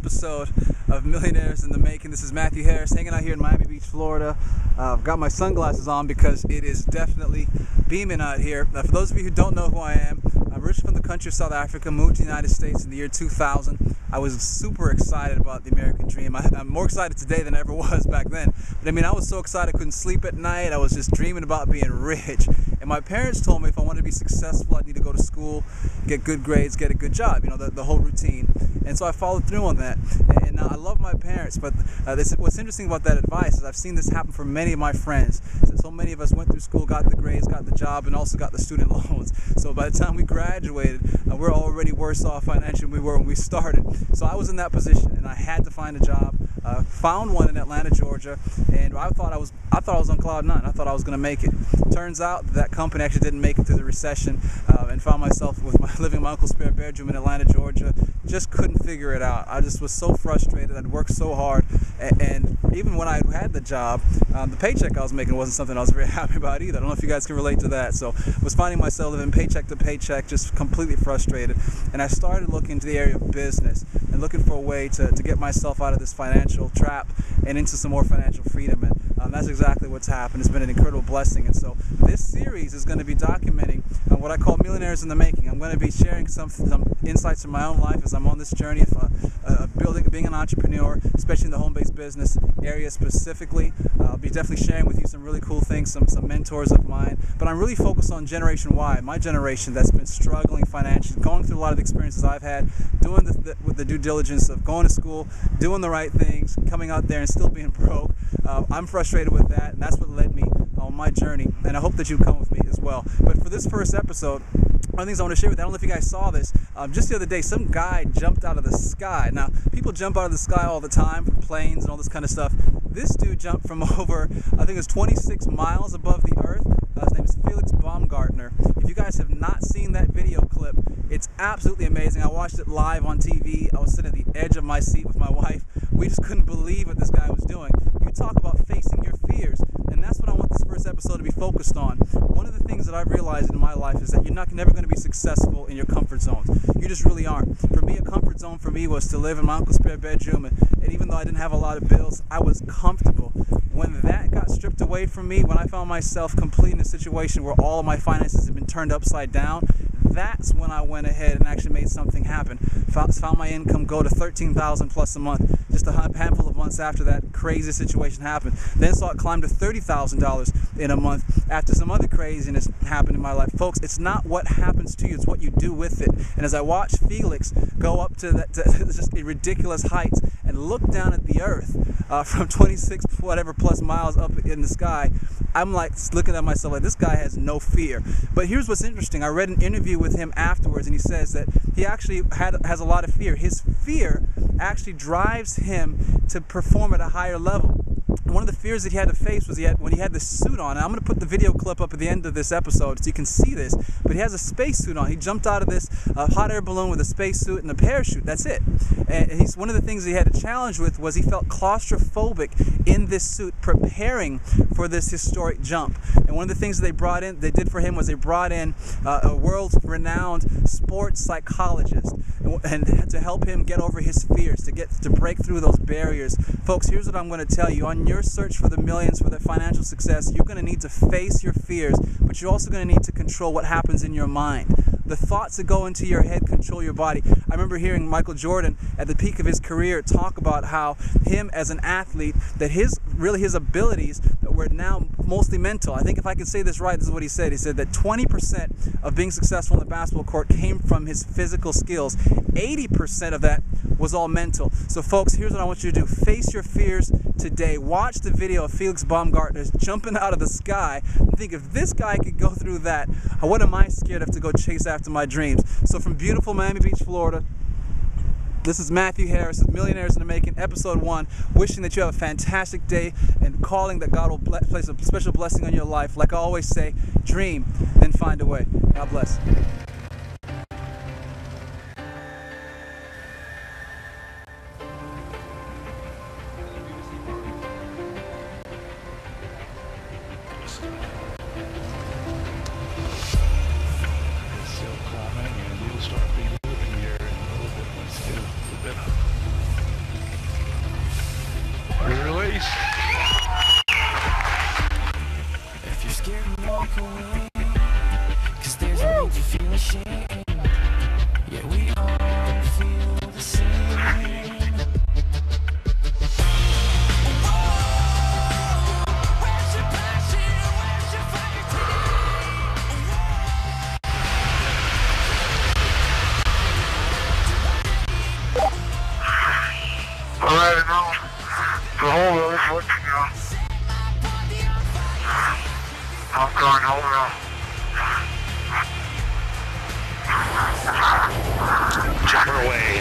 episode of Millionaires in the Making. This is Matthew Harris, hanging out here in Miami Beach, Florida. I've got my sunglasses on because it is definitely beaming out here. For those of you who don't know who I am, I'm originally from the country of South Africa, moved to the United States in the year 2000. I was super excited about the American dream. I'm more excited today than I ever was back then. But I mean, I was so excited I couldn't sleep at night. I was just dreaming about being rich. And my parents told me if I wanted to be successful, I'd need to go to school, get good grades, get a good job, you know, the whole routine. And so I followed through on that. And I love my parents, but what's interesting about that advice is I've seen this happen for many of my friends. So many of us went through school, got the grades, got the job, and also got the student loans. So by the time we graduated, we're already worse off financially than we were when we started. So I was in that position, and I had to find a job. Found one in Atlanta, Georgia, and I thought I was on cloud nine. I thought I was going to make it. Turns out that company actually didn't make it through the recession, and found myself living in my uncle's spare bedroom in Atlanta, Georgia. Just couldn't figure it out. I just was so frustrated. I'd worked so hard, and even when I had the job, the paycheck I was making wasn't something I was very happy about either. I don't know if you guys can relate to that. So I was finding myself living paycheck to paycheck, just completely frustrated. And I started looking into the area of business and looking for a way to get myself out of this financial trap and into some more financial freedom. And that's exactly what's happened. It's been an incredible blessing. And so this series is going to be documenting what I call Millionaires in the Making. I'm going to be sharing some insights from my own life as I'm on this journey of being an entrepreneur, especially in the home-based business area specifically. I'll be definitely sharing with you some really cool things, some mentors of mine. But I'm really focused on Generation Y, my generation that's been struggling financially, going through a lot of the experiences I've had, doing with the due diligence of going to school, doing the right things, coming out there and still being broke. I'm frustrated with that, and that's what led me on my journey, and I hope that you come with me as well. But for this first episode, one of the things I want to share with you, I don't know if you guys saw this, just the other day, some guy jumped out of the sky. Now, people jump out of the sky all the time, from planes and all this kind of stuff. This dude jumped from over, I think it was 26 miles above the earth. His name is Felix Baumgartner. If you guys have not seen that video clip, it's absolutely amazing. I watched it live on TV. I was sitting at the edge of my seat with my wife. We just couldn't believe what this guy was doing. You talk about facing your fears, and that's what I want this first episode to be focused on. One of the things that I've realized in my life is that you're never going to be successful in your comfort zones. You just really aren't. For me, a comfort zone for me was to live in my uncle's spare bedroom, and even though I didn't have a lot of bills, I was comfortable. When that got stripped away from me, when I found myself completely in a situation where all of my finances had been turned upside down, that's when I went ahead and actually made something happen. Found my income go to $13,000 plus a month. Just a handful of months after that crazy situation happened. Then saw it climb to $30,000 in a month after some other craziness happened in my life. Folks, it's not what happens to you, it's what you do with it. And as I watched Felix go up to just ridiculous heights and look down at the earth from 26 whatever plus miles up in the sky, I'm like looking at myself like, this guy has no fear. But here's what's interesting. I read an interview with him afterwards, and he says that he actually has a lot of fear. His fear actually drives him to perform at a higher level. And one of the fears that he had to face was when he had this suit on. And I'm going to put the video clip up at the end of this episode so you can see this. But he has a spacesuit on. He jumped out of this hot air balloon with a spacesuit and a parachute. That's it. And one of the things he had a challenge with was he felt claustrophobic in this suit preparing for this historic jump. And one of the things they did for him was they brought in a world-renowned sports psychologist and to help him get over his fears, to break through those barriers. Folks, here's what I'm going to tell you. On your search for the millions, for the financial success, you're going to need to face your fears, but you're also going to need to control what happens in your mind. The thoughts that go into your head control your body. I remember hearing Michael Jordan at the peak of his career talk about how him as an athlete, that his abilities were now mostly mental. I think if I can say this right, this is what he said. He said that 20% of being successful in the basketball court came from his physical skills. 80% of that was all mental. So folks, here's what I want you to do. Face your fears today. Watch the video of Felix Baumgartner jumping out of the sky and think, if this guy could go through that, what am I scared of to go chase after my dreams? So from beautiful Miami Beach, Florida, this is Matthew Harris with Millionaires in the Making, episode 1. Wishing that you have a fantastic day and calling that God will place a special blessing on your life. Like I always say, dream, then find a way. God bless. Start being living here in a little bit. Let's get a bit of break away, 'cause there's no need to feel ashamed. Yeah, we all feel the same. Alright, now, the whole road is looking now. I'm going home now. Check her away.